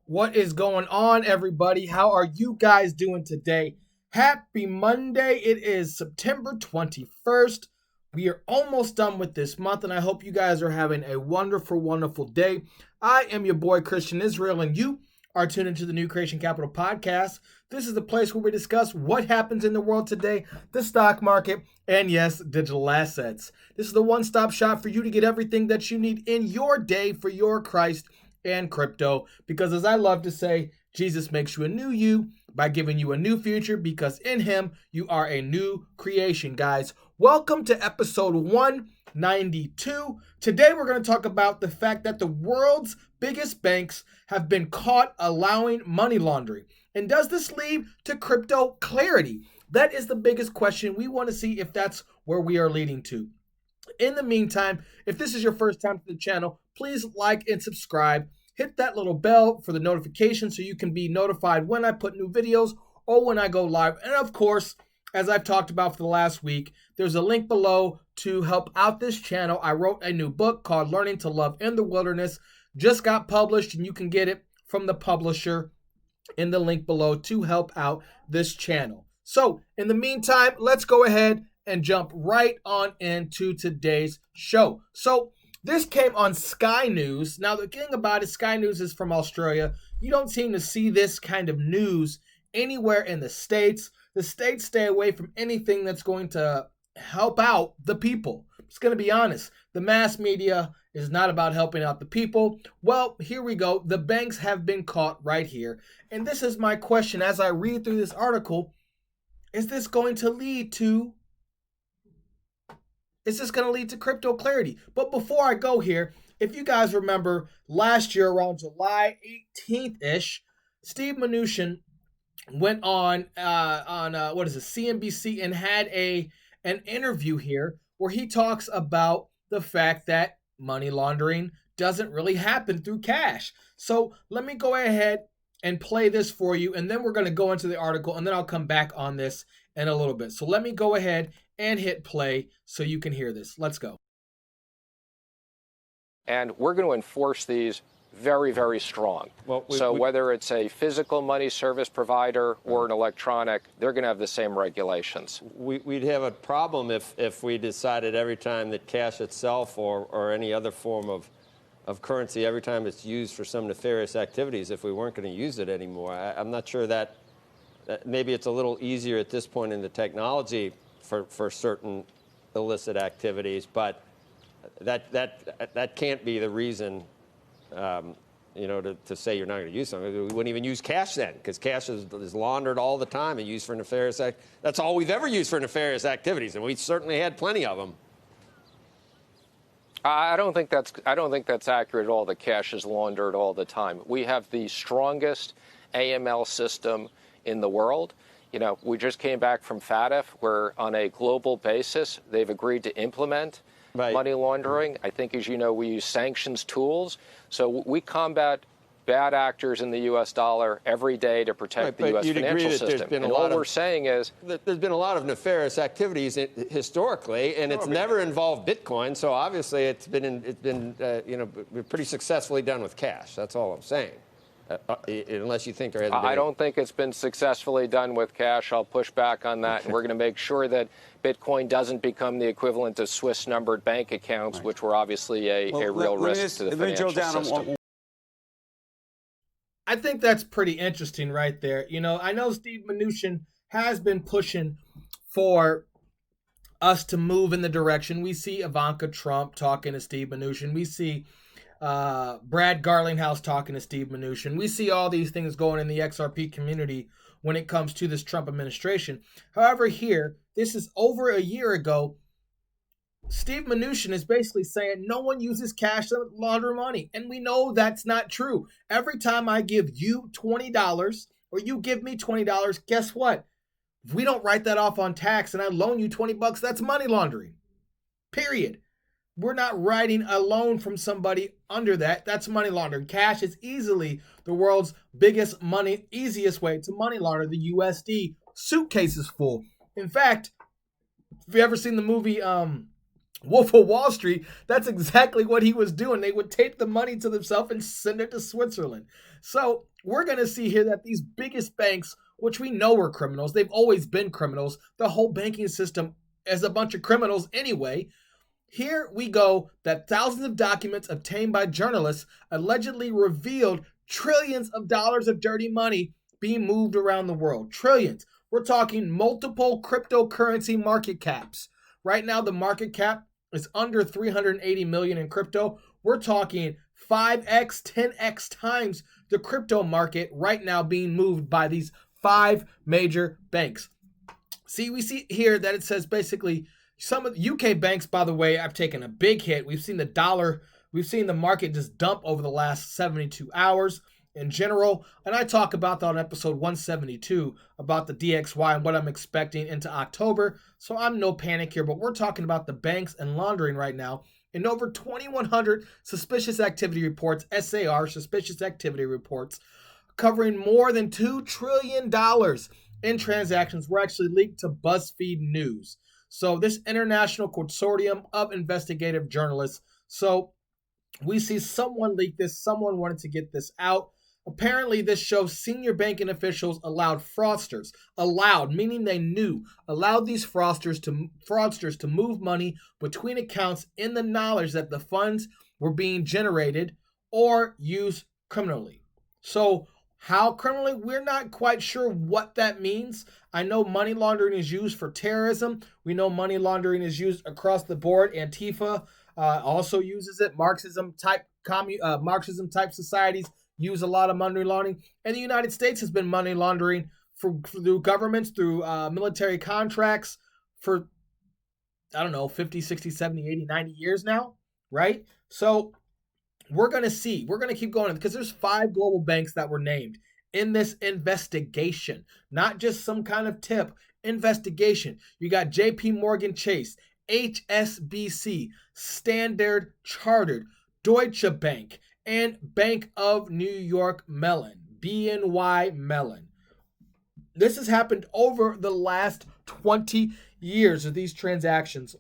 What is going on, everybody? How are you guys doing today? Happy Monday. It is September 21st. We are almost done with this month, and I hope you guys are having a wonderful, wonderful day. I am your boy, Christian Israel, and you are tuned into the New Creation Capital podcast. This is the place where we discuss what happens in the world today, the stock market, and yes, digital assets. This is the one-stop shop for you to get everything that you need in your day for your Christ and crypto, because as I love to say, Jesus makes you a new you by giving you a new future, because in him you are a new creation. Guys, welcome to episode 192. Today we're going to talk about the fact that the world's biggest banks have been caught allowing money laundering. And does this lead to crypto clarity? That is the biggest question. We want to see if that's where we are leading to. In the meantime, if this is your first time to the channel, please like and subscribe. Hit that little bell for the notification so you can be notified when I put new videos or when I go live. And of course, as I've talked about for the last week, there's a link below to help out this channel. I wrote a new book called Learning to Love in the Wilderness. Just got published, and you can get it from the publisher in the link below to help out this channel. So in the meantime, let's go ahead and jump right on into today's show. So this came on Sky News. Now, the thing about it, Sky News is from Australia. You don't seem to see this kind of news anywhere in the States. The States stay away from anything that's going to help out the people. I'm just going to be honest. The mass media is not about helping out the people. Well, here we go. The banks have been caught right here. And this is my question as I read through this article. Is this going to lead to crypto clarity? But before I go here, if you guys remember last year around July 18th-ish, Steve Mnuchin went on CNBC and had an interview here where he talks about the fact that money laundering doesn't really happen through cash. So let me go ahead and play this for you, and then we're going to go into the article, and then I'll come back on this in a little bit. So let me go ahead and hit play so you can hear this. Let's go. And we're going to enforce these very, very strong. So whether it's a physical money service provider or an electronic, they're going to have the same regulations. We'd have a problem if we decided every time that cash itself or any other form of currency, every time it's used for some nefarious activities, if we weren't going to use it anymore. I'm not sure that maybe it's a little easier at this point in the technology for certain illicit activities, but that can't be the reason, to say you're not going to use something. We wouldn't even use cash then, because cash is laundered all the time and used for nefarious That's all we've ever used for nefarious activities, and we certainly had plenty of them. I don't think that's accurate at all. That cash is laundered all the time. We have the strongest AML system in the world. We just came back from FATF, where on a global basis they've agreed to implement money laundering. I think, as you know, we use sanctions tools. So we combat bad actors in the U.S. dollar every day to protect the U.S. financial system. And all we're saying is there's been a lot of nefarious activities historically, and it's never involved Bitcoin. So obviously, it's been pretty successfully done with cash. That's all I'm saying. Unless you think there hasn't been. I don't think it's been successfully done with cash. I'll push back on that. And we're going to make sure that Bitcoin doesn't become the equivalent of Swiss-numbered bank accounts, which were obviously a real risk to the financial system. I think that's pretty interesting right there. I know Steve Mnuchin has been pushing for us to move in the direction. We see Ivanka Trump talking to Steve Mnuchin. We see Brad Garlinghouse talking to Steve Mnuchin. We see all these things going in the XRP community when it comes to this Trump administration. However, here, this is over a year ago, Steve Mnuchin is basically saying no one uses cash to launder money. And we know that's not true. Every time I give you $20 or you give me $20, guess what? If we don't write that off on tax and I loan you $20, that's money laundering. Period. We're not writing a loan from somebody under that. That's money laundering. Cash is easily the world's easiest way to money launder the USD suitcases full. In fact, if you ever seen the movie Wolf of Wall Street, that's exactly what he was doing. They would take the money to themselves and send it to Switzerland. So we're going to see here that these biggest banks, which we know are criminals, they've always been criminals. The whole banking system is a bunch of criminals anyway. Here we go that thousands of documents obtained by journalists allegedly revealed trillions of dollars of dirty money being moved around the world. Trillions. We're talking multiple cryptocurrency market caps. Right now, the market cap is under 380 million in crypto. We're talking 5x, 10x times the crypto market right now being moved by these 5 major banks. See, we see here that it says basically some of the UK banks, by the way, have taken a big hit. We've seen the market just dump over the last 72 hours in general. And I talk about that on episode 172 about the DXY and what I'm expecting into October. So I'm no panic here, but we're talking about the banks and laundering right now. In over 2,100 suspicious activity reports, SAR, suspicious activity reports, covering more than $2 trillion in transactions were actually leaked to BuzzFeed News. So this international consortium of investigative journalists. So we see someone leaked this, someone wanted to get this out. Apparently, this shows senior banking officials allowed meaning they knew, allowed these fraudsters to move money between accounts in the knowledge that the funds were being generated or used criminally. So how criminally? We're not quite sure what that means. I know money laundering is used for terrorism. We know money laundering is used across the board. Antifa also uses it. Marxism type societies use a lot of money laundering. And the United States has been money laundering through governments, through military contracts for, 50, 60, 70, 80, 90 years now, right? So we're going to see. We're going to keep going because there's 5 global banks that were named in this investigation, not just some kind of tip. Investigation. You got JP Morgan Chase, HSBC, Standard Chartered, Deutsche Bank, and Bank of New York Mellon, BNY Mellon. This has happened over the last 20 years of these transactions.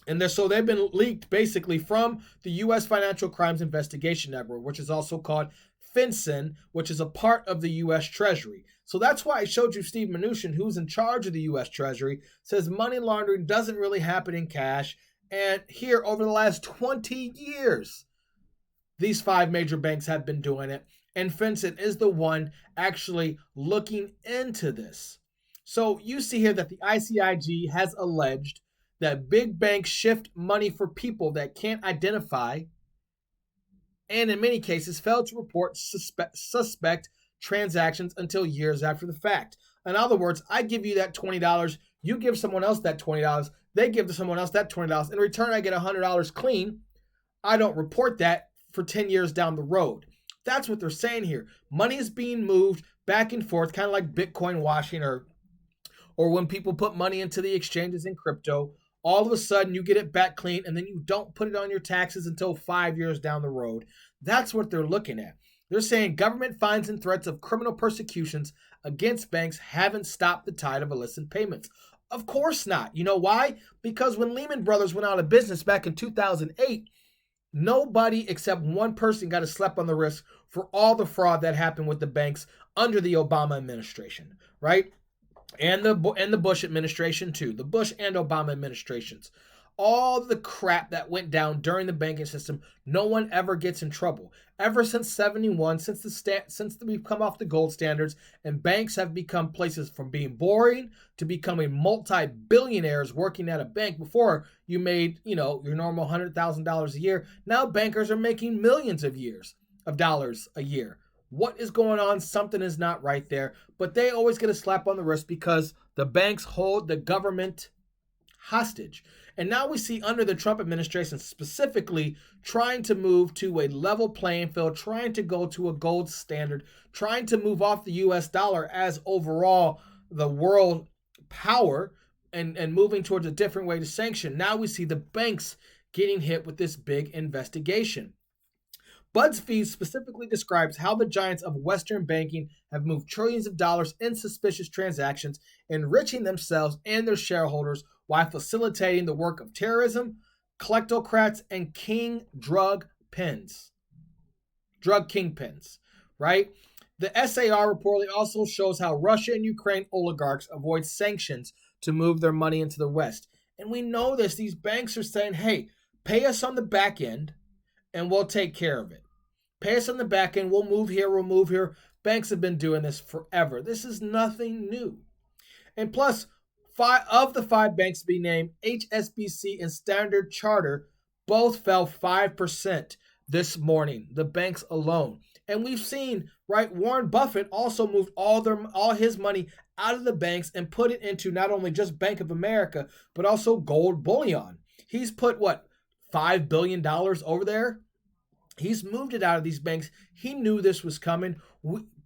And so they've been leaked basically from the U.S. Financial Crimes Investigation Network, which is also called FinCEN, which is a part of the U.S. Treasury. So that's why I showed you Steve Mnuchin, who's in charge of the U.S. Treasury, says money laundering doesn't really happen in cash. And here, over the last 20 years, these 5 major banks have been doing it. And FinCEN is the one actually looking into this. So you see here that the ICIG has alleged that big banks shift money for people that can't identify and in many cases fail to report suspect transactions until years after the fact. In other words, I give you that $20, you give someone else that $20, they give to someone else that $20. In return, I get $100 clean. I don't report that for 10 years down the road. That's what they're saying here. Money is being moved back and forth, kind of like Bitcoin washing or when people put money into the exchanges in crypto. All of a sudden, you get it back clean, and then you don't put it on your taxes until 5 years down the road. That's what they're looking at. They're saying government fines and threats of criminal persecutions against banks haven't stopped the tide of illicit payments. Of course not. You know why? Because when Lehman Brothers went out of business back in 2008, nobody except one person got a slap on the wrist for all the fraud that happened with the banks under the Obama administration, right? And the Bush administration too. The Bush and Obama administrations. All the crap that went down during the banking system, no one ever gets in trouble. Ever since 71, since we've come off the gold standards, and banks have become places from being boring to becoming multi-billionaires working at a bank. Before you made, your normal $100,000 a year. Now bankers are making millions of dollars a year. What is going on? Something is not right there. But they always get a slap on the wrist because the banks hold the government hostage. And now we see under the Trump administration specifically trying to move to a level playing field, trying to go to a gold standard, trying to move off the US dollar as overall the world power and moving towards a different way to sanction. Now we see the banks getting hit with this big investigation. BuzzFeed specifically describes how the giants of Western banking have moved trillions of dollars in suspicious transactions, enriching themselves and their shareholders while facilitating the work of terrorism, kleptocrats, and drug kingpins, right? The SAR reportedly also shows how Russia and Ukraine oligarchs avoid sanctions to move their money into the West. And we know this. These banks are saying, hey, pay us on the back end and we'll take care of it. Pay us on the back end. We'll move here. We'll move here. Banks have been doing this forever. This is nothing new. And plus, five of the five banks to be named, HSBC and Standard Chartered, both fell 5% this morning, the banks alone. And we've seen, right, Warren Buffett also moved all his money out of the banks and put it into not only just Bank of America, but also gold bullion. He's put, what, $5 billion over there? He's moved it out of these banks. He knew this was coming.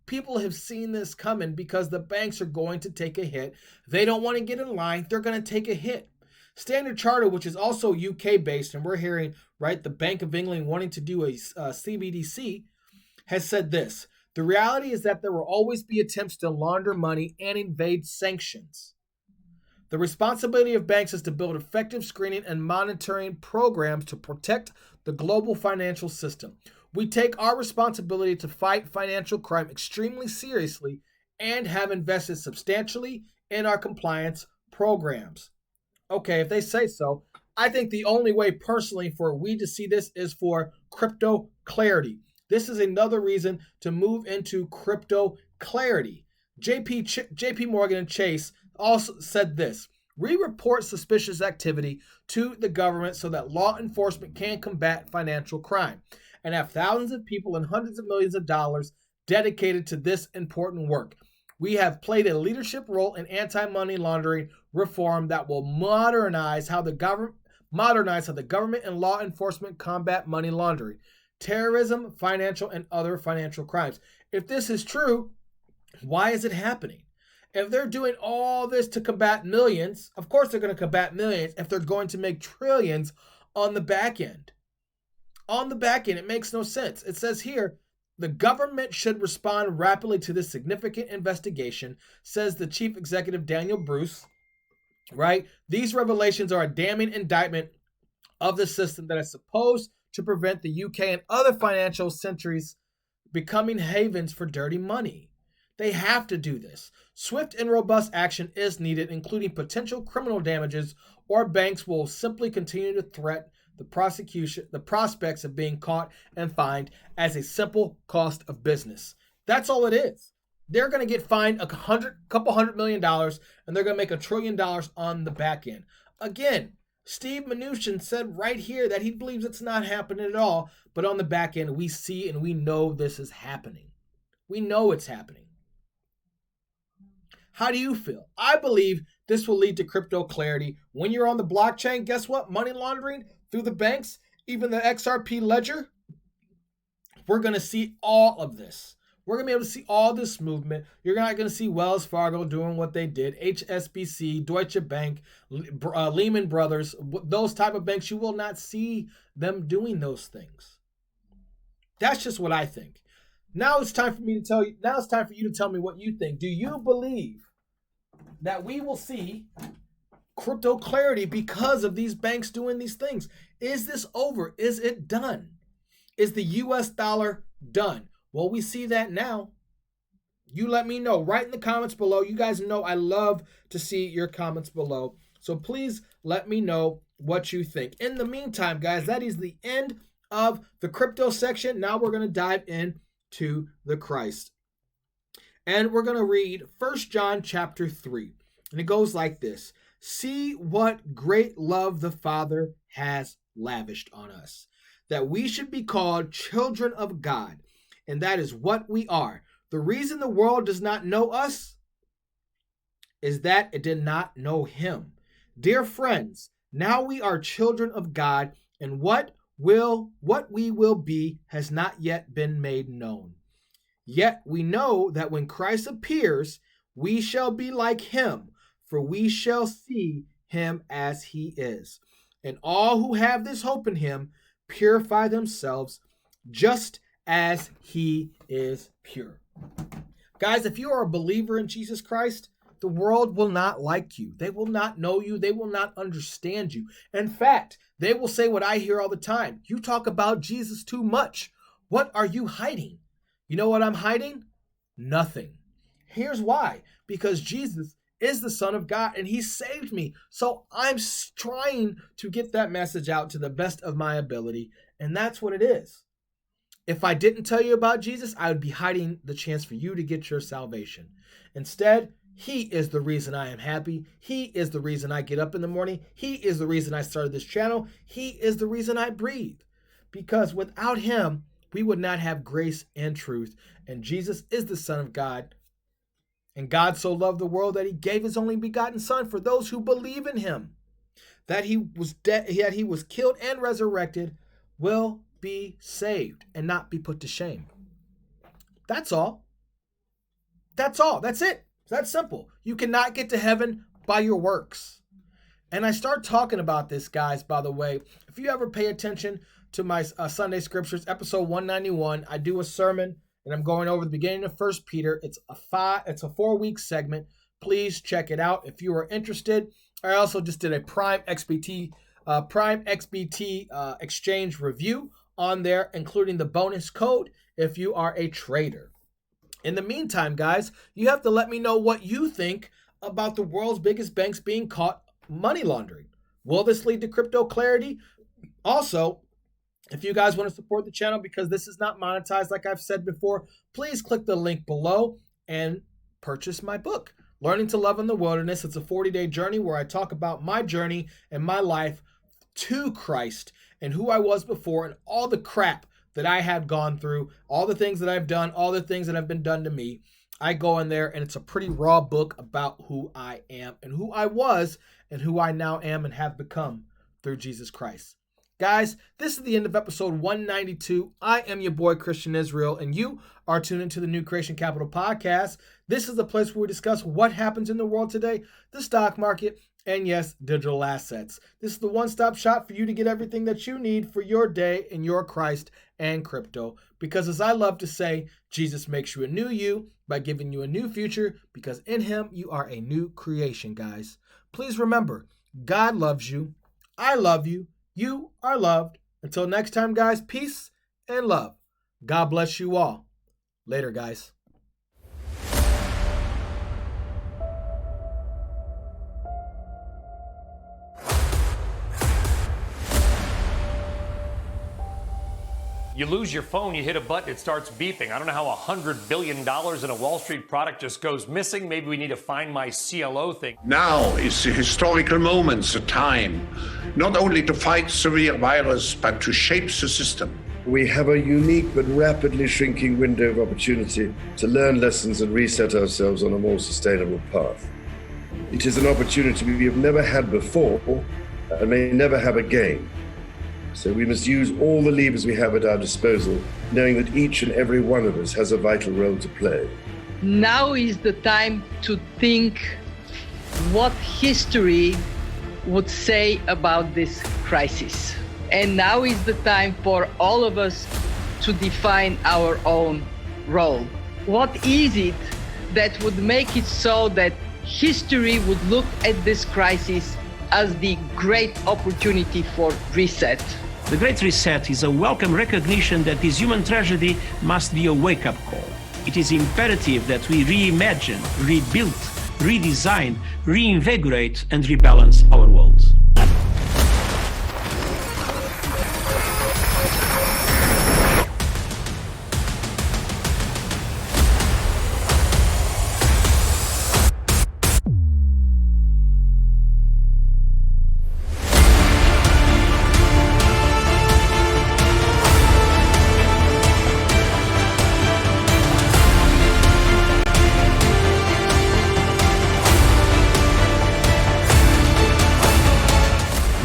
People have seen this coming because the banks are going to take a hit. They don't want to get in line. They're going to take a hit. Standard Chartered, which is also UK based, and we're hearing, right, the Bank of England wanting to do a CBDC, has said this: the reality is that there will always be attempts to launder money and evade sanctions. The responsibility of banks is to build effective screening and monitoring programs to protect the global financial system. We take our responsibility to fight financial crime extremely seriously and have invested substantially in our compliance programs. Okay, if they say so, I think the only way personally for we to see this is for crypto clarity. This is another reason to move into crypto clarity. JP Morgan and Chase also said this: we report suspicious activity to the government so that law enforcement can combat financial crime, and have thousands of people and hundreds of millions of dollars dedicated to this important work. We have played a leadership role in anti-money laundering reform that will modernize how the government and law enforcement combat money laundering, terrorism, financial, and other financial crimes. If this is true, why is it happening? If they're doing all this to combat millions, of course they're going to combat millions if they're going to make trillions on the back end. On the back end, it makes no sense. It says here, the government should respond rapidly to this significant investigation, says the chief executive Daniel Bruce, right? These revelations are a damning indictment of the system that is supposed to prevent the UK and other financial centers becoming havens for dirty money. They have to do this. Swift and robust action is needed, including potential criminal damages, or banks will simply continue to threaten the prospects of being caught and fined as a simple cost of business. That's all it is. They're going to get fined a couple $100 million, and they're going to make $1 trillion on the back end. Again, Steve Mnuchin said right here that he believes it's not happening at all, but on the back end, we see and we know this is happening. We know it's happening. How do you feel? I believe this will lead to crypto clarity. When you're on the blockchain, guess what? Money laundering through the banks, even the XRP ledger, we're going to see all of this. We're going to be able to see all this movement. You're not going to see Wells Fargo doing what they did, HSBC, Deutsche Bank, Lehman Brothers, those type of banks. You will not see them doing those things. That's just what I think. Now it's time for me to tell you. Now it's time for you to tell me what you think. Do you believe that we will see crypto clarity because of these banks doing these things? Is this over? Is it done? Is the US dollar done? Well, we see that now. You let me know. Write in the comments below. You guys know I love to see your comments below. So please let me know what you think. In the meantime, guys, that is the end of the crypto section. Now we're going to dive into the Christ. And we're going to read 1 John chapter 3. And it goes like this: see what great love the Father has lavished on us, that we should be called children of God. And that is what we are. The reason the world does not know us is that it did not know him. Dear friends, now we are children of God, and what we will be has not yet been made known. Yet we know that when Christ appears, we shall be like him, for we shall see him as he is. And all who have this hope in him purify themselves just as he is pure. Guys, if you are a believer in Jesus Christ, the world will not like you. They will not know you. They will not understand you. In fact, they will say what I hear all the time. You talk about Jesus too much. What are you hiding? You know what I'm hiding? Nothing. Here's why. Because Jesus is the Son of God and he saved me. So I'm trying to get that message out to the best of my ability. And that's what it is. If I didn't tell you about Jesus, I would be hiding the chance for you to get your salvation. Instead, he is the reason I am happy. He is the reason I get up in the morning. He is the reason I started this channel. He is the reason I breathe. Because without him, we would not have grace and truth. And Jesus is the Son of God. And God so loved the world that he gave his only begotten Son for those who believe in him. That he was dead, yet he was killed and resurrected, will be saved and not be put to shame. That's all. That's all. That's it. It's that simple. You cannot get to heaven by your works. And I start talking about this, guys, by the way. If you ever pay attention to my Sunday Scriptures, episode 191, I do a sermon, and I'm going over the beginning of 1 Peter. It's a 4-week segment. Please check it out if you are interested. I also just did a Prime XBT exchange review on there, including the bonus code if you are a trader. In the meantime, guys, you have to let me know what you think about the world's biggest banks being caught money laundering. Will this lead to crypto clarity? Also, if you guys want to support the channel because this is not monetized like I've said before, please click the link below and purchase my book, Learning to Love in the Wilderness. It's a 40-day journey where I talk about my journey and my life to Christ and who I was before and all the crap that I had gone through, all the things that I've done, all the things that have been done to me. I go in there and it's a pretty raw book about who I am and who I was and who I now am and have become through Jesus Christ. Guys, this is the end of episode 192. I am your boy, Christian Israel, and you are tuned into the New Creation Capital podcast. This is the place where we discuss what happens in the world today, the stock market, and yes, digital assets. This is the one-stop shop for you to get everything that you need for your day in your Christ and crypto. Because as I love to say, Jesus makes you a new you by giving you a new future, because in him you are a new creation, guys. Please remember, God loves you. I love you. You are loved. Until next time, guys, peace and love. God bless you all. Later, guys. You lose your phone, you hit a button, it starts beeping. I don't know how $100 billion in a Wall Street product just goes missing. Maybe we need to find my CLO thing. Now is the historical moment, the time, not only to fight severe virus, but to shape the system. We have a unique but rapidly shrinking window of opportunity to learn lessons and reset ourselves on a more sustainable path. It is an opportunity we have never had before and may never have again. So we must use all the levers we have at our disposal, knowing that each and every one of us has a vital role to play. Now is the time to think what history would say about this crisis. And now is the time for all of us to define our own role. What is it that would make it so that history would look at this crisis as the great opportunity for reset? The Great Reset is a welcome recognition that this human tragedy must be a wake-up call. It is imperative that we reimagine, rebuild, redesign, reinvigorate, and rebalance our world.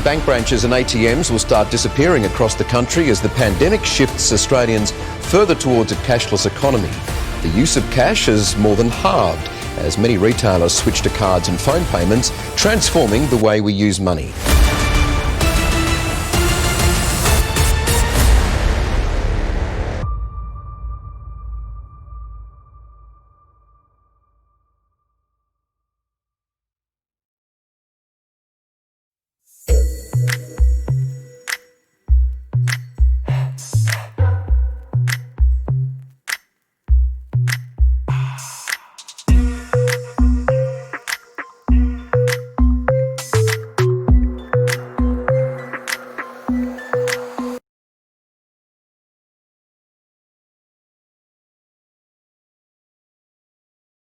Bank branches and ATMs will start disappearing across the country as the pandemic shifts Australians further towards a cashless economy. The use of cash has more than halved as many retailers switch to cards and phone payments, transforming the way we use money.